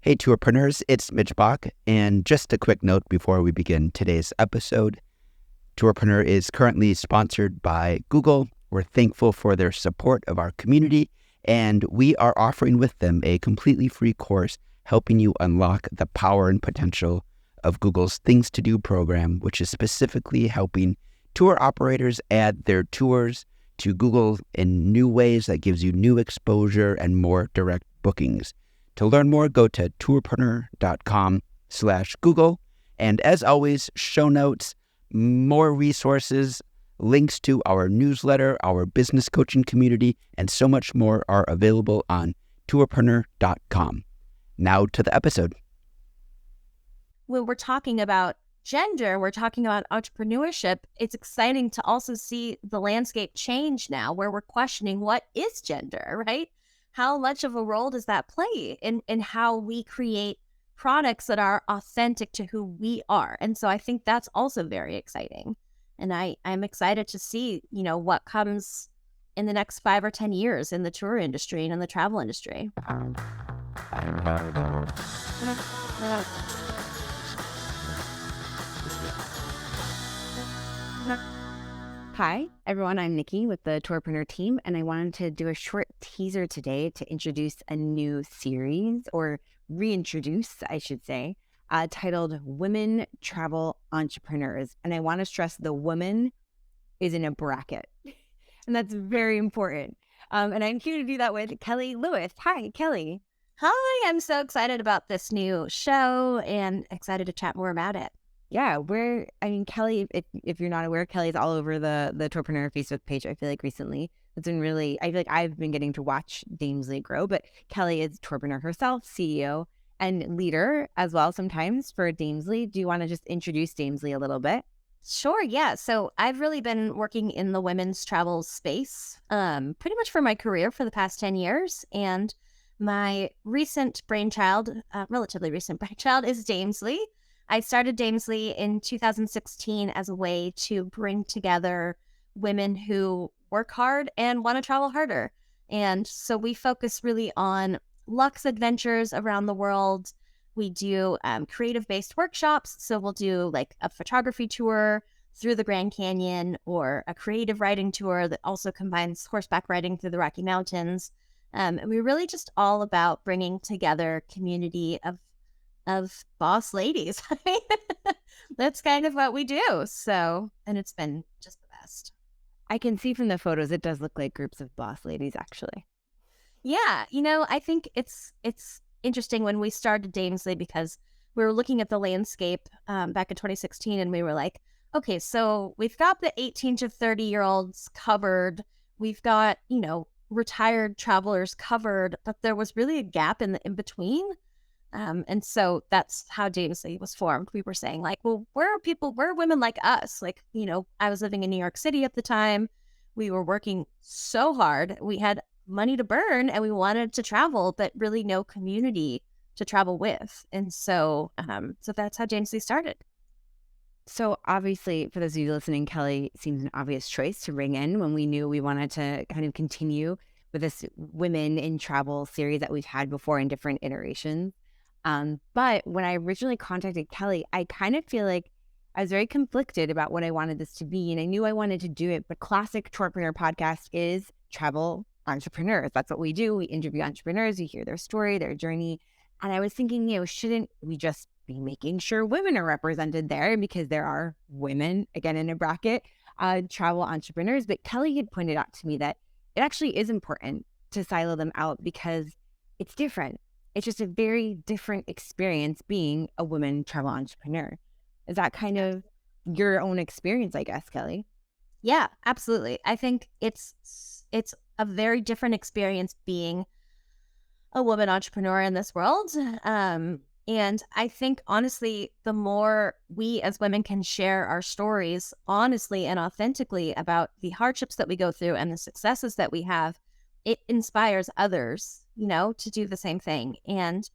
Hey, tourpreneurs, it's Mitch Bach, and just a quick note before we begin today's episode. Tourpreneur is currently sponsored by Google. We're thankful for their support of our community, and we are offering with them a completely free course helping you unlock the power and potential of Google's Things to Do program, which is specifically helping tour operators add their tours to Google in new ways that gives you new exposure and more direct bookings. To learn more, go to tourpreneur.com/Google. And as always, show notes, more resources, links to our newsletter, our business coaching community, and so much more are available on tourpreneur.com. Now to the episode. When we're talking about gender, we're talking about entrepreneurship, it's exciting to also see the landscape change now where we're questioning what is gender, right? How much of a role does that play in how we create products that are authentic to who we are? And so I think that's also very exciting. And I'm excited to see, what comes in the next 5 or 10 years in the tour industry and in the travel industry. Hi, everyone. I'm Nikki with the Tourpreneur team, and I wanted to do a short teaser today to introduce a new series, or reintroduce, I should say, titled Women Travel Entrepreneurs. And I want to stress the woman is in a bracket, and that's very important. And I'm here to do that with Kelly Lewis. Hi, Kelly. Hi, I'm so excited about this new show and excited to chat more about it. Yeah, Kelly, if you're not aware, Kelly's all over the Tourpreneur Facebook page. I feel like recently it's been really, I feel like I've been getting to watch Damesley grow, but Kelly is Tourpreneur herself, CEO and leader as well sometimes for Damesley. Do you want to just introduce Damesley a little bit? Sure, yeah. So I've really been working in the women's travel space pretty much for my career for the past 10 years. And my recent brainchild, relatively recent brainchild, is Damesley. I started Damesley in 2016 as a way to bring together women who work hard and want to travel harder. And so we focus really on luxe adventures around the world. We do creative-based workshops. So we'll do like a photography tour through the Grand Canyon or a creative riding tour that also combines horseback riding through the Rocky Mountains. And we're really just all about bringing together community of boss ladies. That's kind of what we do. So, and it's been just the best. I can see from the photos, it does look like groups of boss ladies, actually. Yeah. I think it's interesting when we started Damesley because we were looking at the landscape back in 2016 and we were like, okay, so we've got the 18 to 30-year-olds covered. We've got, retired travelers covered, but there was really a gap in between. And so that's how Damesley was formed. We were saying like, well, where are women like us? Like, I was living in New York City at the time. We were working so hard. We had money to burn and we wanted to travel, but really no community to travel with. And so, so that's how Damesley started. So obviously, for those of you listening, Kelly seems an obvious choice to bring in when we knew we wanted to kind of continue with this Women in Travel series that we've had before in different iterations. But when I originally contacted Kelly, I kind of feel like I was very conflicted about what I wanted this to be. And I knew I wanted to do it. But classic Tourpreneur podcast is travel entrepreneurs. That's what we do. We interview entrepreneurs. We hear their story, their journey. And I was thinking, shouldn't we just be making sure women are represented there because there are women, again, in a bracket, travel entrepreneurs. But Kelly had pointed out to me that it actually is important to silo them out because it's different. It's just a very different experience being a woman travel entrepreneur. Is that kind of your own experience, I guess, Kelly? Yeah, absolutely. I think it's a very different experience being a woman entrepreneur in this world. And I think, honestly, the more we as women can share our stories honestly and authentically about the hardships that we go through and the successes that we have, it inspires others, to do the same thing. And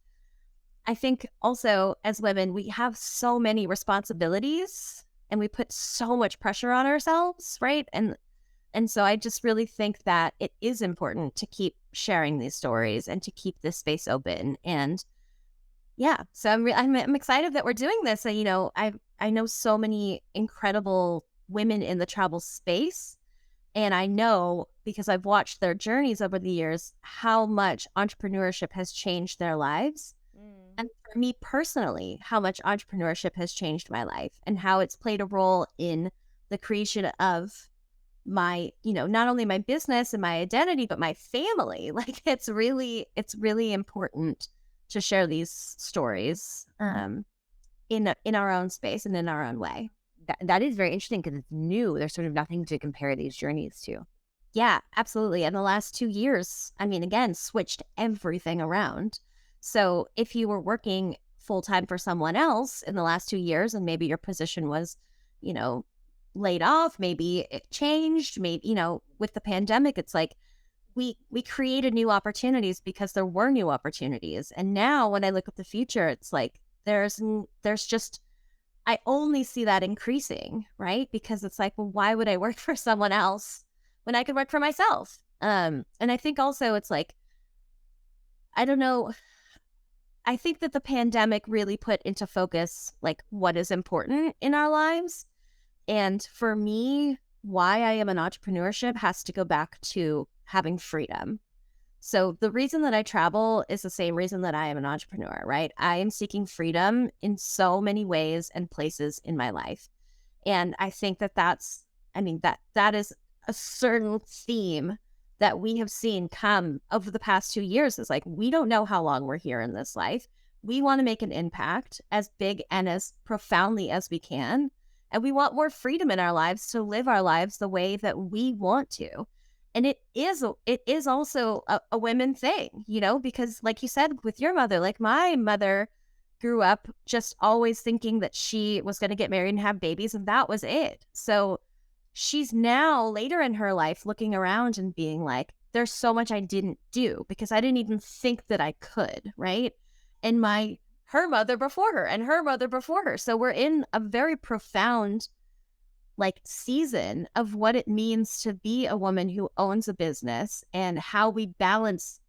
I think also as women, we have so many responsibilities and we put so much pressure on ourselves, right? And so I just really think that it is important to keep sharing these stories and to keep this space open. And Yeah. So I'm excited that we're doing this. And, I know so many incredible women in the travel space. And I know because I've watched their journeys over the years, how much entrepreneurship has changed their lives. And for me personally, how much entrepreneurship has changed my life and how it's played a role in the creation of my, not only my business and my identity, but my family. Like it's really important to share these stories in our own space and in our own way. That is very interesting because it's new. There's sort of nothing to compare these journeys to. Yeah, absolutely. And the last 2 years, I mean, again, switched everything around. So if you were working full time for someone else in the last 2 years, and maybe your position was, you know, laid off, maybe it changed, maybe, with the pandemic, it's like we created new opportunities because there were new opportunities. And now when I look at the future, it's like there's just I only see that increasing, right? Because it's like, well, why would I work for someone else when I could work for myself? And I think also it's like, I don't know. I think that the pandemic really put into focus like what is important in our lives. And for me, why I am in entrepreneurship has to go back to having freedom. So the reason that I travel is the same reason that I am an entrepreneur, right? I am seeking freedom in so many ways and places in my life. And I think that that is a certain theme that we have seen come over the past 2 years. Is like, we don't know how long we're here in this life. We want to make an impact as big and as profoundly as we can. And we want more freedom in our lives to live our lives the way that we want to. And it is also a women thing, because like you said with your mother, like my mother grew up just always thinking that she was going to get married and have babies, and that was it. So she's now later in her life looking around and being like, there's so much I didn't do because I didn't even think that I could, right? And her mother before her and her mother before her. So we're in a very profound like season of what it means to be a woman who owns a business and how we balance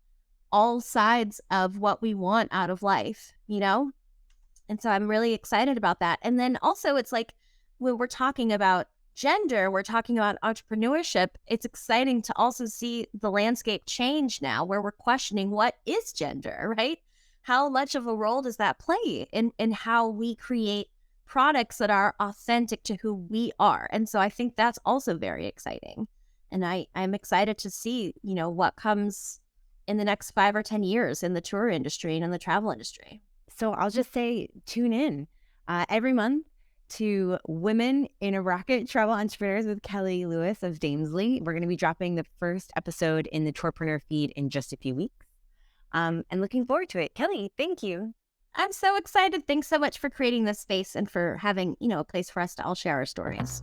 all sides of what we want out of life. And so I'm really excited about that. And then also it's like when we're talking about gender, we're talking about entrepreneurship, it's exciting to also see the landscape change now where we're questioning what is gender, right? How much of a role does that play in how we create products that are authentic to who we are? And so I think that's also very exciting. And I'm excited to see, what comes in the next 5 or 10 years in the tour industry and in the travel industry. So I'll just say, tune in every month to Women in a Rocket Travel Entrepreneurs with Kelly Lewis of Damesley. We're going to be dropping the first episode in the Tourpreneur feed in just a few weeks. And looking forward to it. Kelly, thank you. I'm so excited. Thanks so much for creating this space and for having, a place for us to all share our stories.